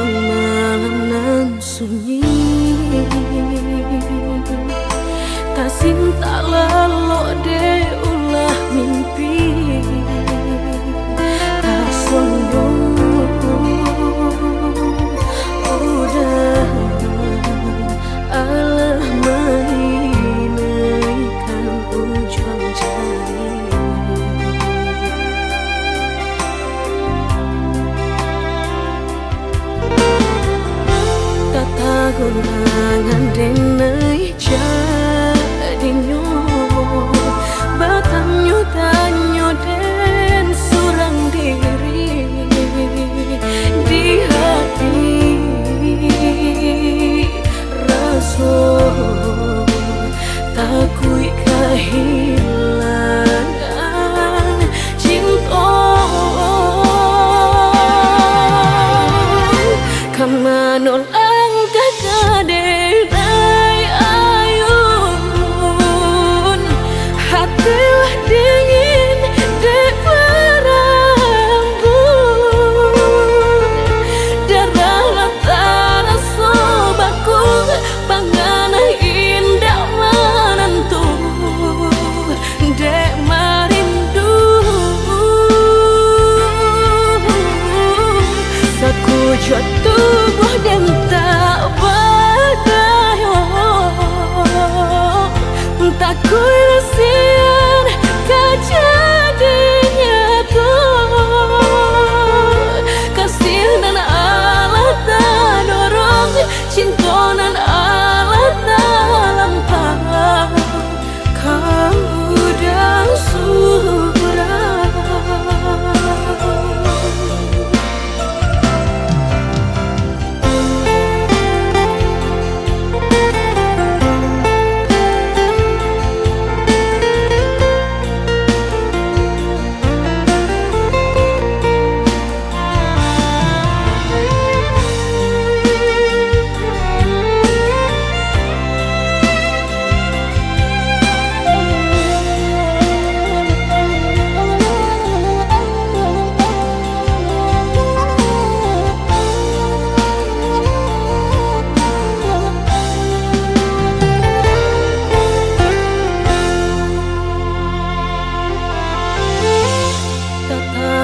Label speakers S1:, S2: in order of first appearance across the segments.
S1: ujung malam nan sunyi, tak cinta lalu de ulah mimpi, tak sombong udah alah mainkan ujung jari. Gulangan denai jadinya batanyo tanyo den surang diri di hati rasa takui kehilangan cinta kamanol kadai ayun hatilah dingin dek berambut darah latara sobaku pangana indah menentu dek marindu sakujud tubuh dan tak tak kuilasian kejadinya tuh kasih dan Allah tak dorong cinta dan Allah tak lampau kamu dan surah.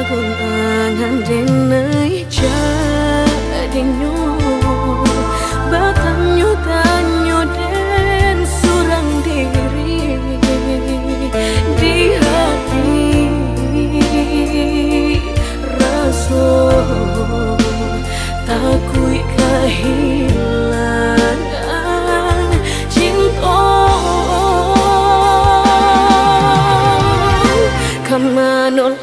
S1: Gulangan denai jadinya batanyo tanyo den surang diri di hati rasa takui kehilangan cinta kamanol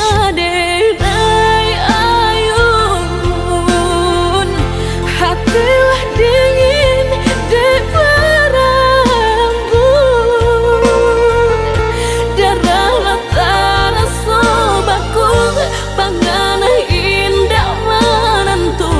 S1: kadai ayun hatilah dingin dek berambut darah latara sobaku pangana indah menentu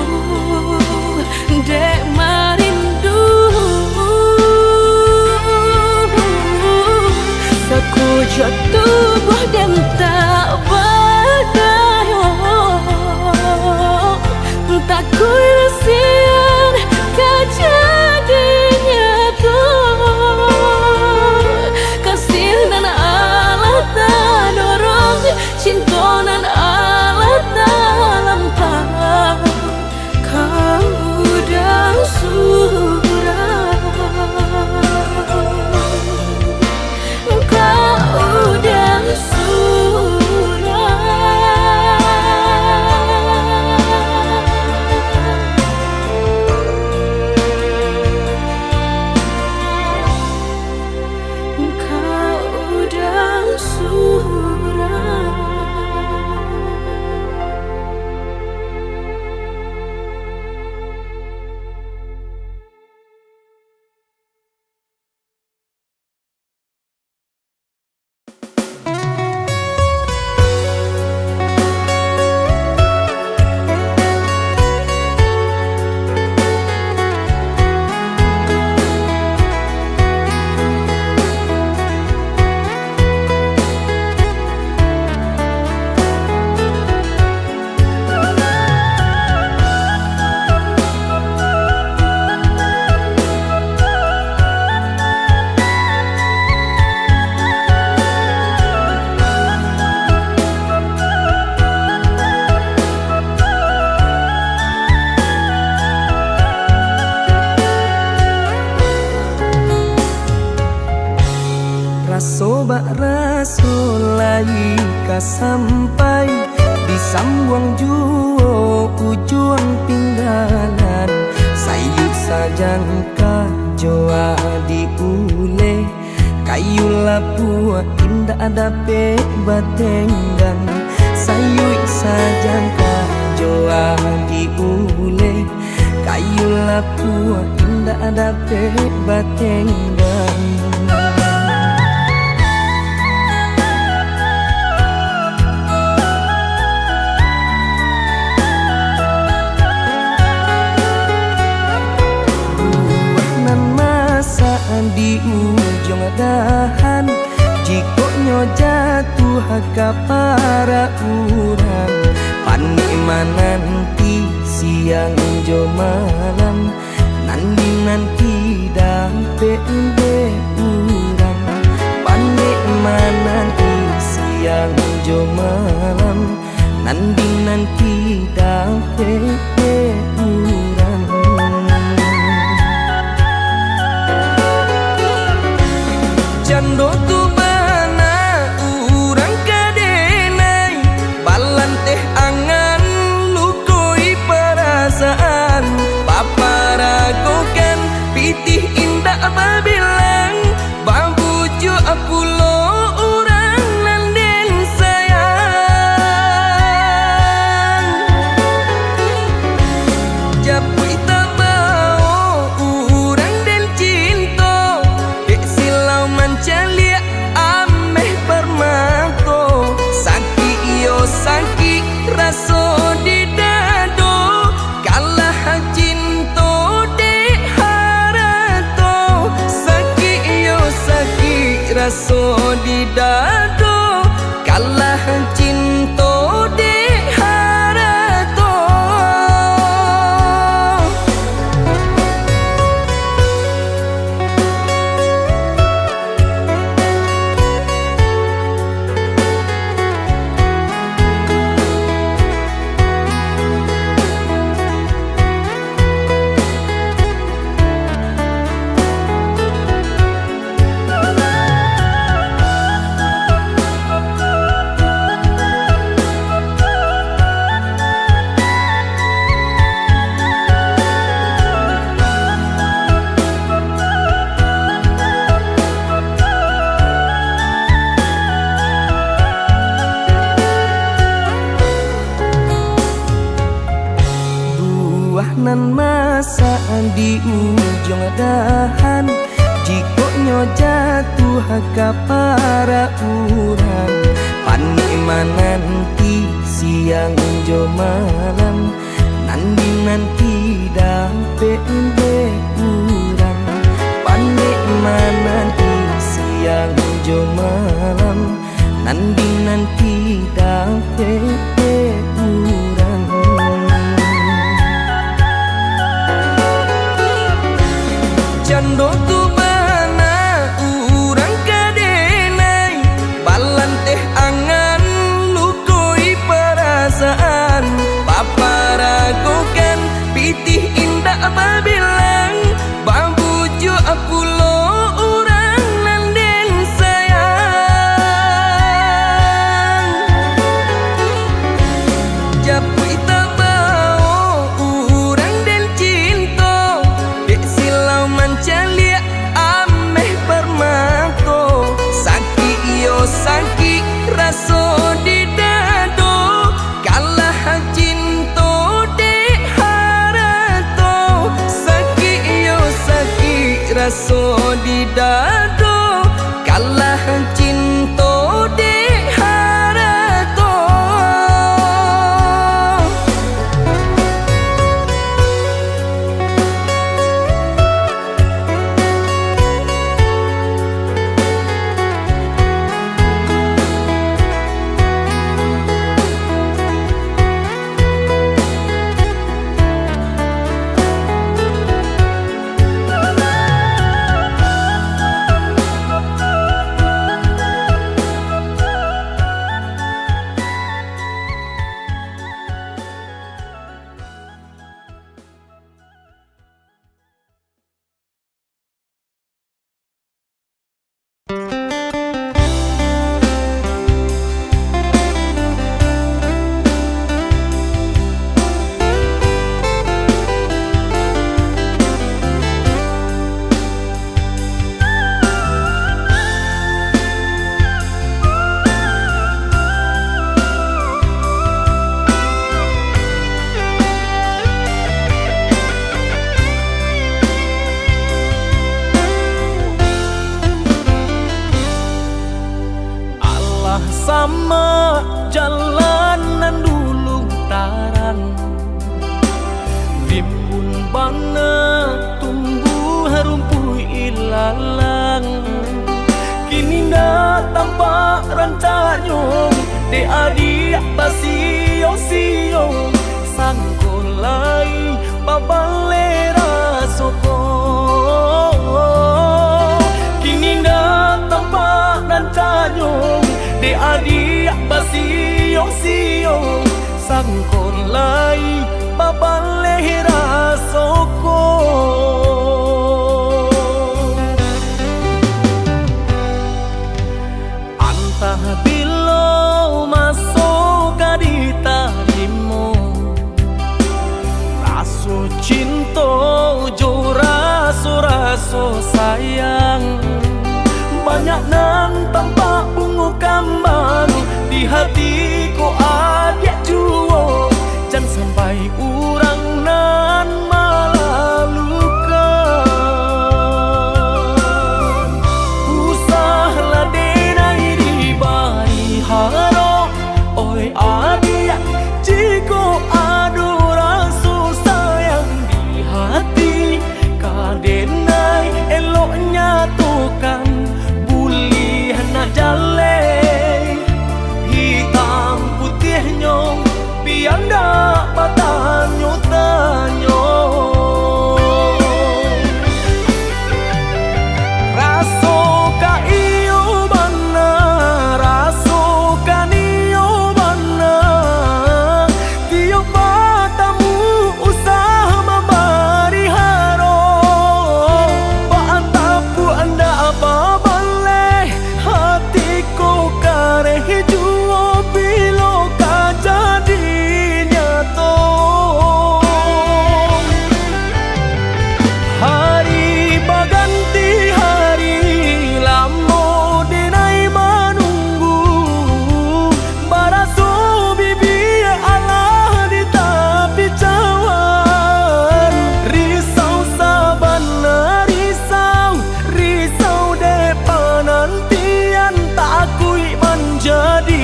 S2: sampai di sambuang juo ujung pinggalan sayu sajangka joa diule kayu lapua indah ada pe batenggan sayu sajangka joa diule kayu lapua indah ada pe batenggan. Di ujung dahan jikonya jatuh ke para urang panima nanti siang jo malam nanti dampe urang panima nanti siang jo malam nanti dampe urang. Jando tu bana urang kadenai balan teh angan lukoi perasaan paparagokan pitih indah babilang babuju apulo urang nanden sayang japui tabao urang den cinta dek silau mancalia ameh permato saki iyo saki raso di dado kalah cinta dek harato saki iyo saki raso di dado kalah cinta dek harato. Nan masa di ujung dahan jikonya jatuh ke para urang panima nanti siang jo malam nanti dampe urang panima nanti siang jo malam nanti dampe urang. Jando tu bana urang kadenai balan teh angan lukoi perasaan paparagokan pitih indah babilang babuju apulo urang nanden sayang japui tabao urang den cinta dek silau mancalia ameh permato saki iyo saki raso di dado kalah cinta dek harato saki iyo saki raso di dado kalah cinta dek harato. bana tumbuh rumput ilalang. Kini dah tampak rancanyong de adik basio-sio sangkolai babalera soko. Kini dah tampak rancanyong de adik basio-sio sangkolai babalera soko. Bilo masuk di talimu raso cinta jo raso sayang. Banyak nan tampak bunga kambang di hatiku adik juo. Jangan sampai urang nan malah luka. Usahlah denai di bari haro. Oi adik, jiko adu rasa sayang di hati. Kadenai eloknya tukan bulih nak jale. Hitam putih nyong biar ndak bertanyo-tanyo. Raso ka iyo bana, raso ka niyo bana. Tiap matamu usaha memberi haro. Paantapu anda apa baleh hatiku kareh juo bilo ka jadi nyato. Hari baganti hari lamo denai menunggu. Baraso bibi Allah di tepi cawan. Risau sabana risau depan nantian tak akui menjadi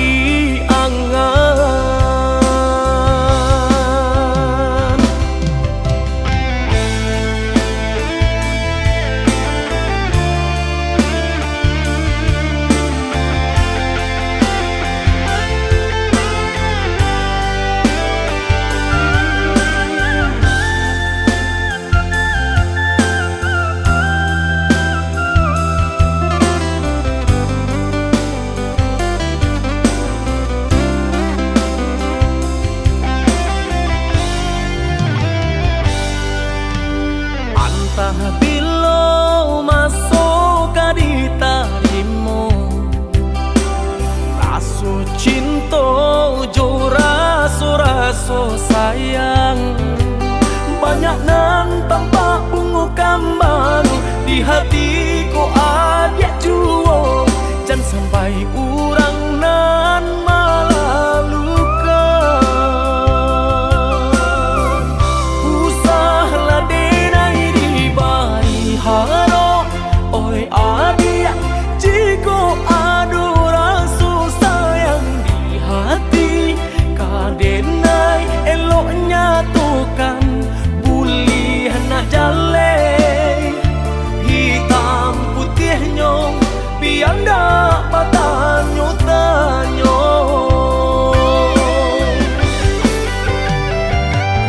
S2: angan. Antah bilo masuk di talimu raso cinta jo raso sayang. Banyak nan tampak bunga kambang di hatiku adik juo. Jangan sampai urang nan malah luka. Usahlah denai di bari haro. Oi adik, jiko adu rasa sayang di hati. Kadenai eloknya tukan bulih nak jale. Hitam putih nyong biar ndak bertanyo-tanyo.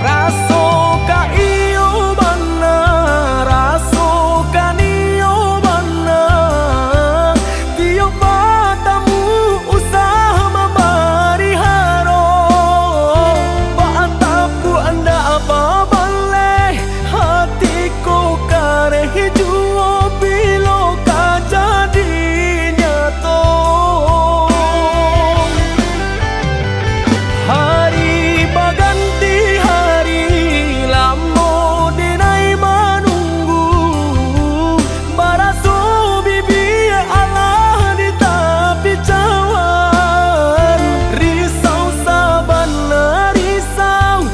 S2: Raso ka iyo bana, raso ka niyo bana. Tiap matamu usaha memberi haro. Paantapu anda apa baleh hatiku kareh juo bilo ka jadi nyato. Hari baganti hari lamo denai menunggu. Baraso bibi Allah di tepi cawan. Risau sabana risau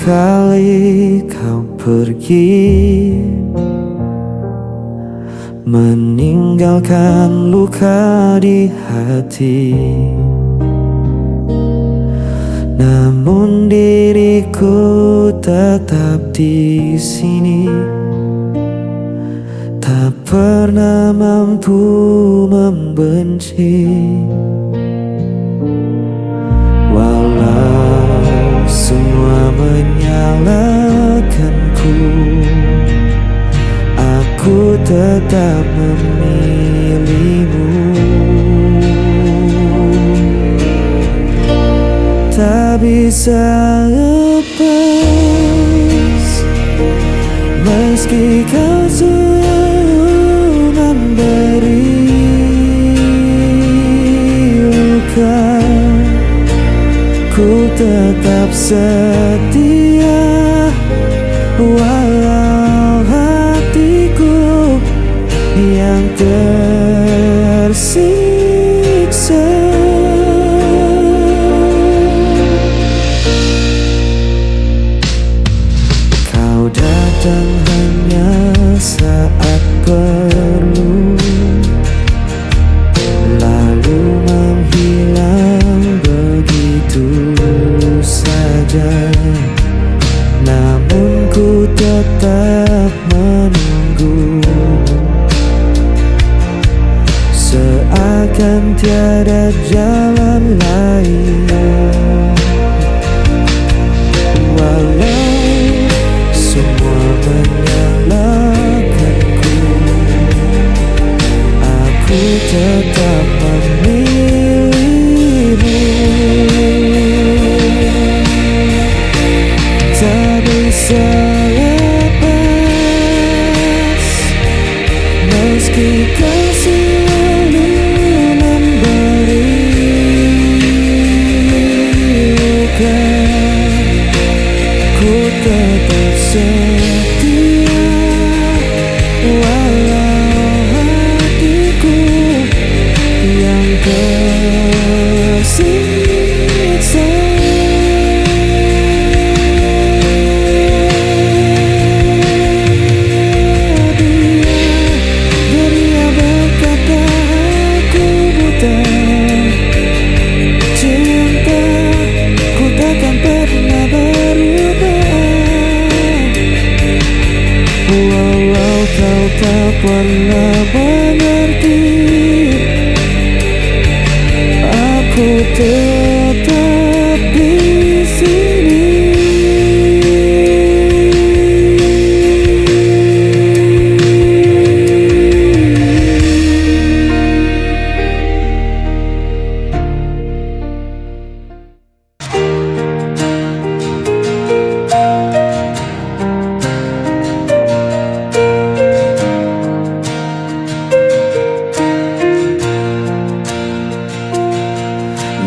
S2: kali kau pergi, meninggalkan luka di hati. Namun diriku tetap di sini, tak pernah mampu membenci. Walau semua menyalahkanku, aku tetap memilihmu. Tak bisa lepas, meski kau selalu memberi luka, ku tetap setia. Walau hatiku yang tersiksa. Kau datang hanya saat perlu, lalu menghilang begitu saja. Namun ku tetap menunggu, seakan tiada jalan lain. Walau semua menyalahkanku, aku tetap memilihmu. Tak bisa lepas, meski kau selalu memberi luka, ku tetap setia. Walau hatiku yang tersiksa. Dunia berkata aku buta, cinta ku takkan pernah berubah. Walau kau tak pernah mengerti, aku tetap di sini.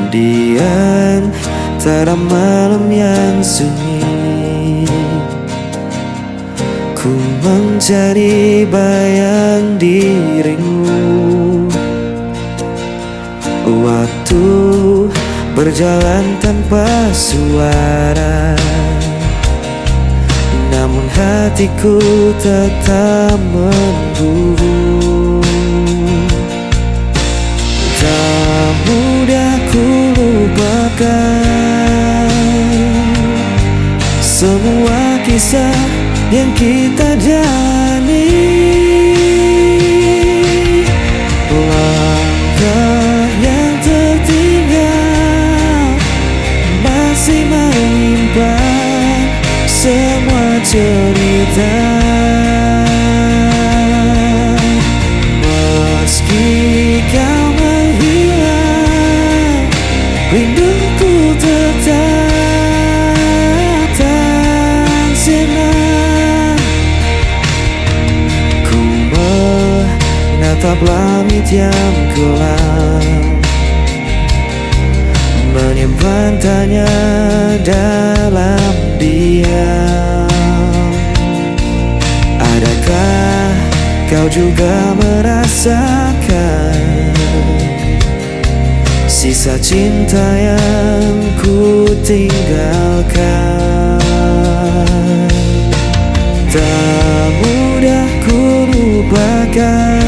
S2: Di antara malam yang sunyi, ku mencari bayang dirimu. Waktu berjalan tanpa suara, namun hatiku tetap memburu. Tak mudah ku lupakan semua kisah yang kita jalani. Langkah yang tertinggal masih menyimpan semua cerita. Meski kau menghilang, rinduku tetap tak senang. Ku menatap langit yang gelap, menyimpan tanya dalam diam. Adakah kau juga merasakan sisa cinta yang ku tinggalkan? Tak mudah ku lupakan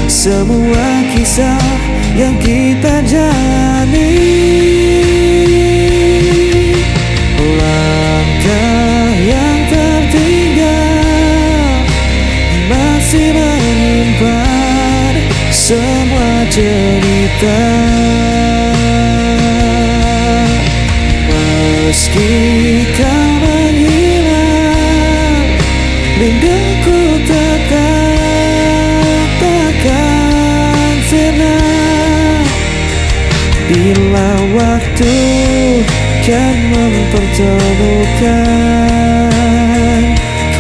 S2: semua kisah yang kita jalani. Langkah yang tertinggal masih menyimpan semua cerita. Meski kau menghilang, rinduku tetap takkan sirna. Bila waktu kan mempertemukan,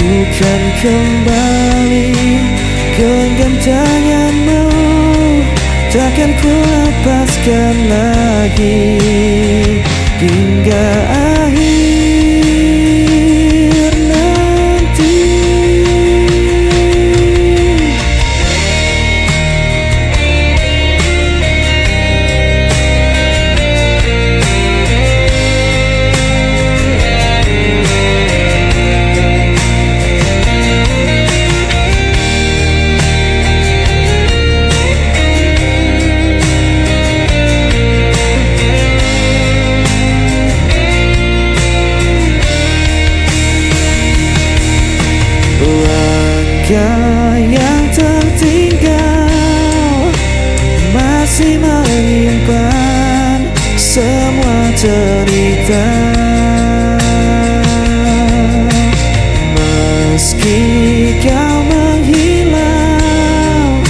S2: ku kan kembali genggam tanganmu. Takkan ku lepaskan lagi hingga akhir nanti. Langkah yang tertinggal masih menyimpan semua cerita. Meski kau menghilang,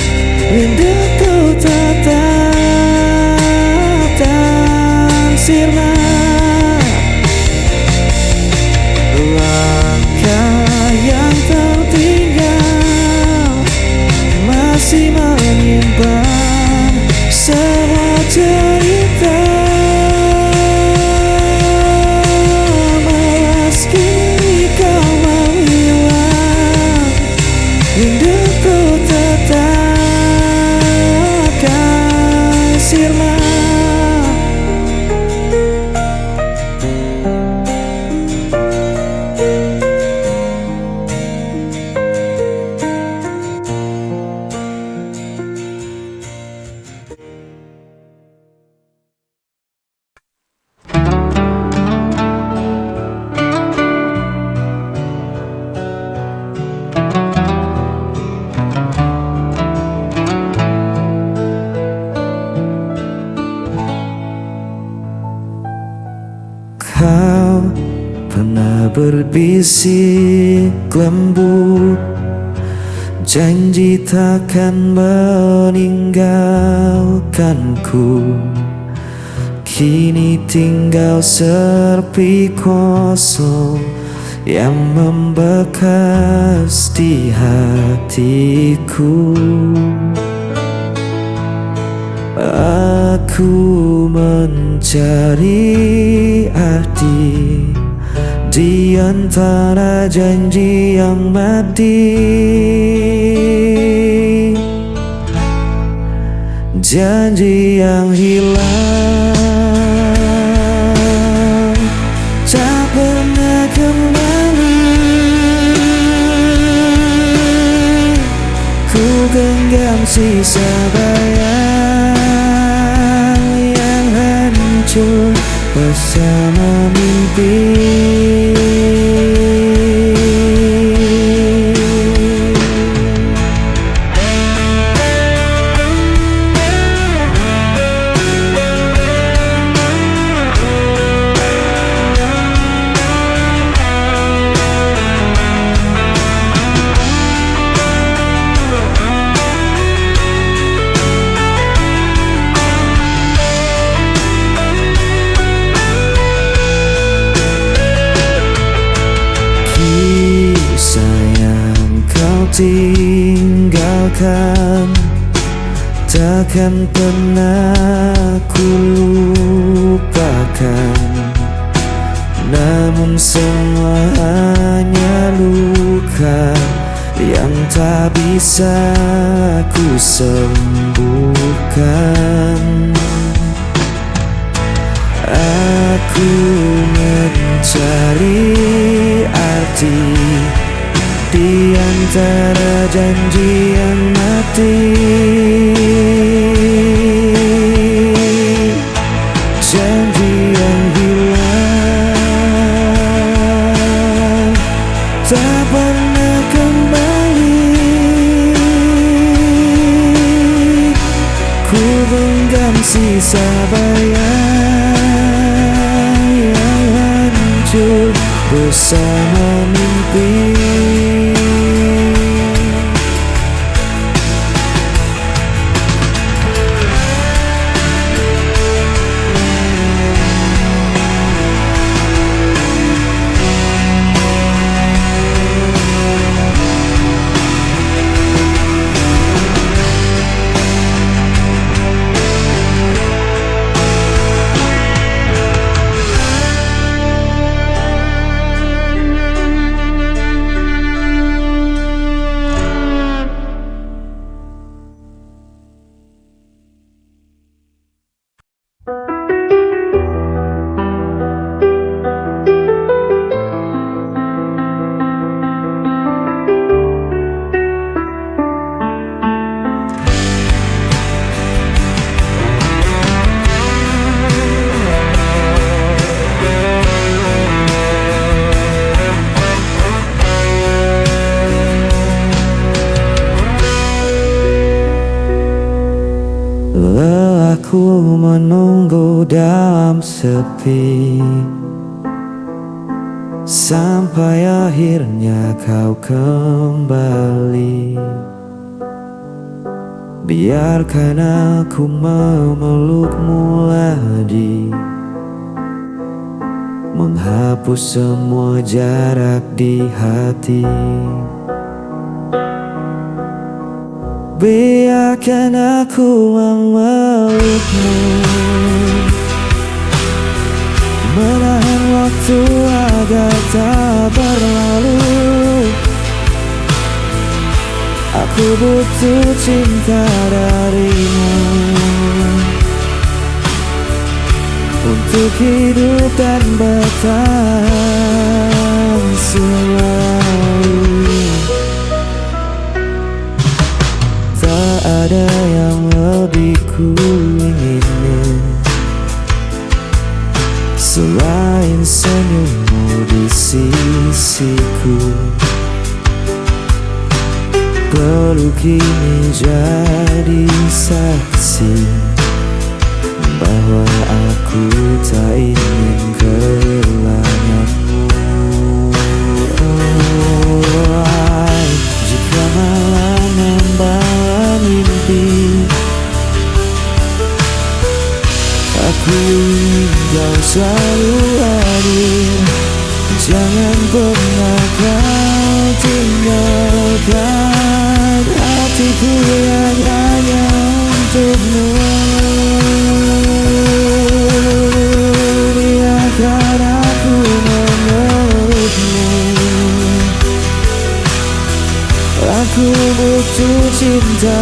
S2: rinduku tetap tak sirna. Langkah yang tertinggal masih menyimpan semua cerita. Meski kau menghilang, rinduku tetap kan sirna. Kau pernah berbisik lembut, janji takkan meninggalkanku. Kini tinggal sepi kosong yang membekas di hatiku. Aku mencari arti di antara janji yang mati, janji yang hilang tak pernah kembali. Ku genggam sisa bayang yang hancur bersama mimpi. Tinggalkan takkan pernah ku lupakan, namun semua hanya luka yang tak bisa ku sembuhkan. Aku kembali arti di antara janji yang mati. Janji yang hilang tak pernah kembali. Ku genggam sisa bayang yang hancur bersama mimpi. Aku menunggu dalam sepi sampai akhirnya kau kembali. Biarkan aku memelukmu lagi, menghapus semua jarak di hati. Biarkan aku memelukmu, menahan waktu agar tak berlalu. Aku butuh cinta darimu untuk hidup dan bertahan selalu. Tak ada yang lebih ku inginin selain senyummu di sisiku. Peluk ini jadi saksi bahwa aku tak ingin kehilanganmu. Jika malam membawa mimpi, aku ingin kau selalu hadir. Jangan pernah kau tinggalkan hatiku yang hanya untukmu. Biarkan aku memelukmu, aku butuh cinta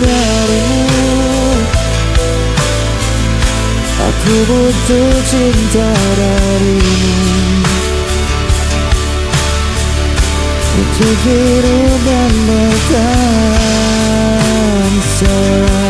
S2: darimu. Aku butuh cinta darimu untuk hidup dan bertahan selalu.